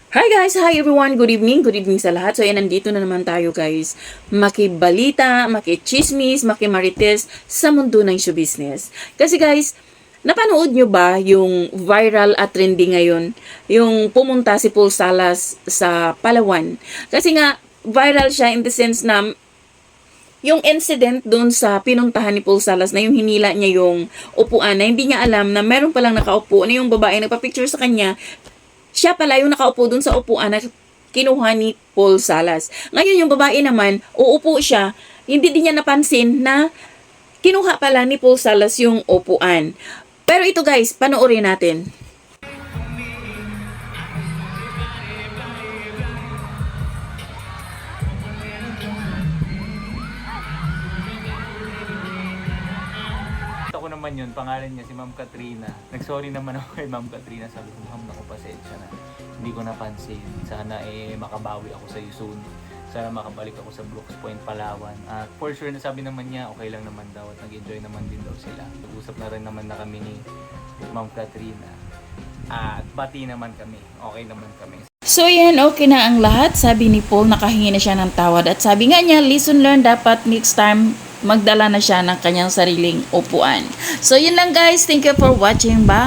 Hi guys! Hi everyone! Good evening! Good evening sa lahat. So ayan, nandito na naman tayo guys. Makibalita, makichismis, makimarites sa mundo ng show business. Kasi guys, napanood nyo ba yung viral at trending ngayon? Yung pumunta si Paul Salas sa Palawan. Kasi nga, viral siya in the sense na yung incident doon sa pinuntahan ni Paul Salas na yung hinila niya yung upuan na hindi niya alam na meron palang nakaupo na yung babae nagpa-picture sa kanya. Siya pala yung nakaupo dun sa upuan na kinuha ni Paul Salas. Ngayon yung babae naman, uupo siya, hindi din niya napansin na kinuha pala ni Paul Salas yung upuan. Pero ito guys, panoorin natin. Ako naman yun, pangalan niya si Ma'am Katrina. Nagsorry naman ako kay Ma'am Katrina. Sabi ko, Ma'am, naku, pasensya na. Hindi ko napansin. Sana makabawi ako sa iyo soon. Sana makabalik ako sa Brooks Point, Palawan. At for sure, nasabi naman niya, okay lang naman daw at nag-enjoy naman din daw sila. Nag-usap na rin naman na kami ni Ma'am Katrina. At bati naman kami. Okay naman kami. So yan, okay na ang lahat. Sabi ni Paul, nakahingi na siya ng tawad. At sabi nga niya, lesson learned, dapat next time magdala na siya ng kanyang sariling upuan. So yun lang guys. Thank you for watching. Bye!